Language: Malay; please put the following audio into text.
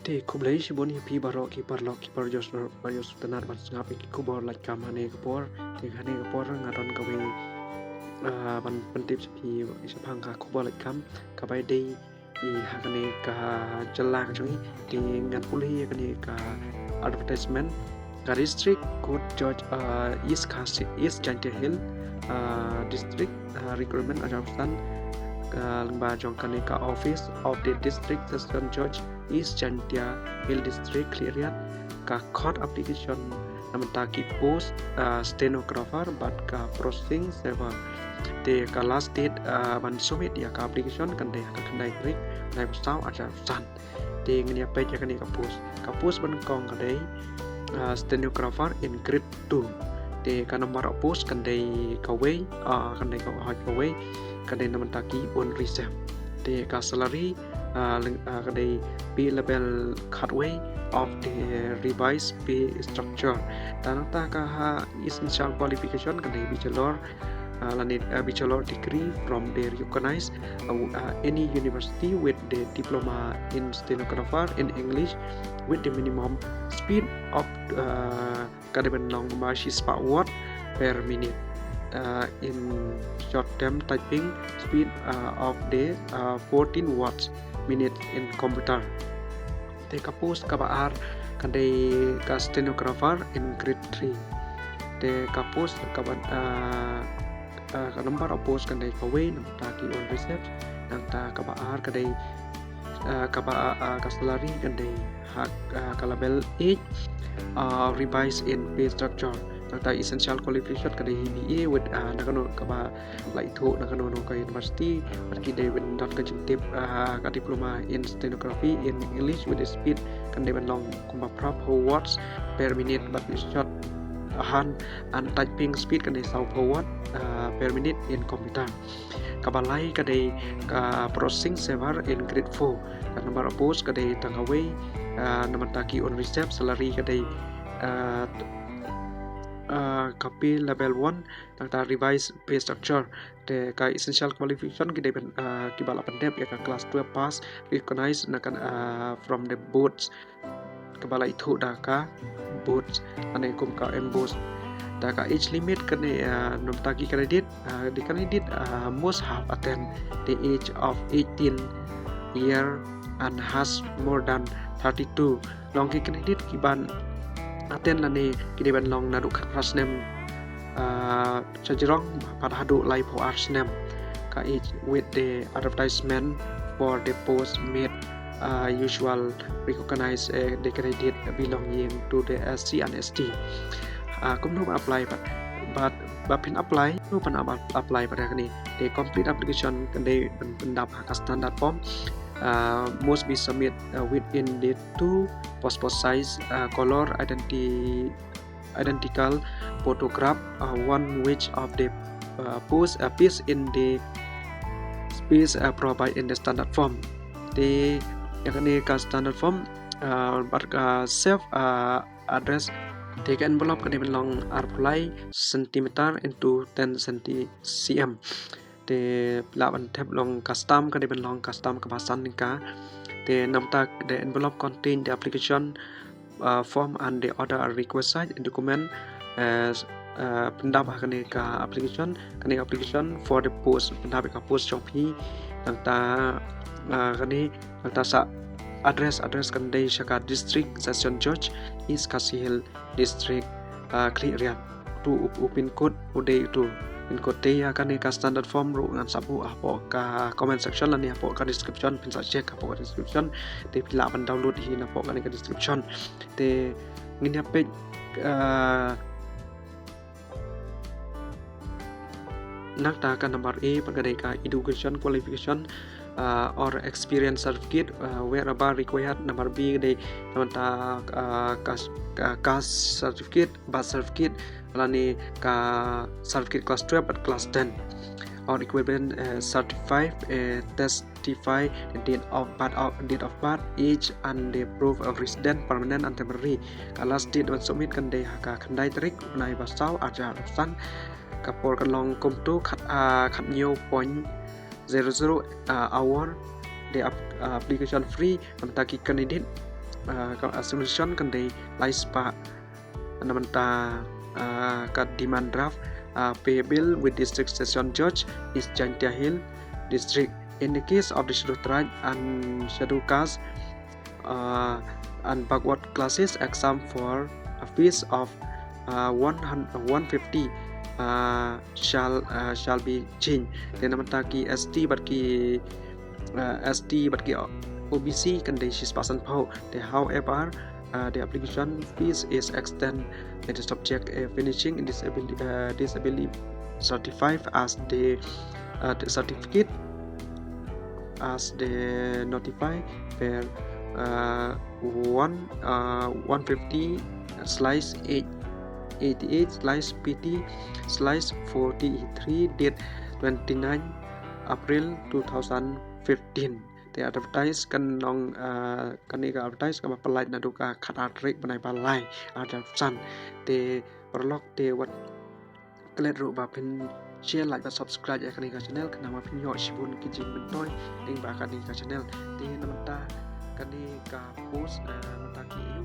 Te kublai shibon hi barok ki parlok ki parjos parjos tenar bat ngap ki kubor lak kamane kapor te khane kapor ngaron kawe ban pentip pi isapang ka kubor lak kam kabai dei I hakane ka jalak chungi te ngat puli hakane ka advertisement ka district court judge East Jaintia Hill district recruitment ajabstan lemba jongkane ka office of the district session judge East Jaintia Hill district Khliehriat ka court application namanta ki post stenographer but ka processing server te ka last date ban submit ya ka application kan de ka kandai trick nai pasau aja san te ngnia page ya kan ka post ban kong ka dei stenographer in grade 2 te ka number post kan dei ka way kan dei ka hot ka way kan dei namanta ki on receive te ka salary ka dei pay level cutway of the revised pay structure tanata ka essential qualification kan dei bachelor bachelor degree from the recognized any university with the diploma in stenographer in English with the minimum speed of kadang long marches per word per minute in short term typing speed of the 14 words minute in computer te ka post ka baar kadai ka stenographer in grade 3 te ka post ka ka number of post kadai ka way namta ki on research namta ka baar kadai ka salary kadai hak ka level 8 revise in pay structure namta essential qualification kadai BA with nakano ka ba lai tho nakano no ka university marki dai with not ka jintip ka diploma in stenography in English with the speed kadai ban long kumba prop words per minute but short hand and typing speed kadai sau forward per minute in computer kabalai kadai ka processing server in grade 4 ka number of post kadai tangaway namanta ki on receive salary kadai copy level 1 tangta revise pay structure te ka essential qualification kadai kibala pandep ya ka class 12 pass recognized nakan from the boards kabala itu daka boards ane kum ka embos daka age limit kane namta ki credit the candidate must have attained the age of 18 year and has more than 32 long ki candidate ki ban attend lane ki ban long nadu kras nem chajrong padhadu live for arts nem ka age with the advertisement for the post made usual recognize the candidate belonging to the SC and ST kum no apply but pin apply no pan apply pada ni the complete application kan they pendap ka standard form must be submit within the 2 passport size color identical photograph one which of the post appears in the space provided in the standard form the yang ni ka standard form self address take envelope kan belong apply centimeter into 10 cm te laban tab long custom kan belong custum kebasan nika te namta the envelope contain the application form and the other requisite document as pendap kan ka application for the post pendap ka post shopee namta kan sa address kan dei shaka district session judge is Kasihil district Khliehriat tu pin code ude itu pin code te ya kan ka standard form ru ngan sabu apo ka comment section lan apo ka description pin sa check apo ka description te pila ban download hi apo ka description te ngin page nakta ka number A pagdai ka education qualification or experience certificate wherever required number B de namanta caste certificate birth certificate lani ka certificate class 12 but class 10 or equivalent certified testify the date of birth age and the proof of resident permanent and temporary last date when submit kan de ka khandai tarik nai basau aja san kapor kan long komtu khat new point 00 hour the application free namta ki candidate assumption kan day Lait spa namanta demand draft payable with district session judge is Jaintia Hill district. In the case of the scheduled tribe and scheduled caste and backward classes exam for a fees of 150 shall be changed. Then namanta ki ST but ki OBC kan day 6% po. However, the application fees is extended at the subject finishing in disability certified as the certificate as the notify per 150 slash 88 slash PT slash 43 date 29 April 2015. They advertise kan nong kan ni advertise ka apply na duka khat atrik banai balai advertisan te perlok te wat klet ru ba pin share like và subscribe ya kan channel kan ma pin yo shibun ki jing bin toy ding ba kan channel te namta kan ni ka post namta ki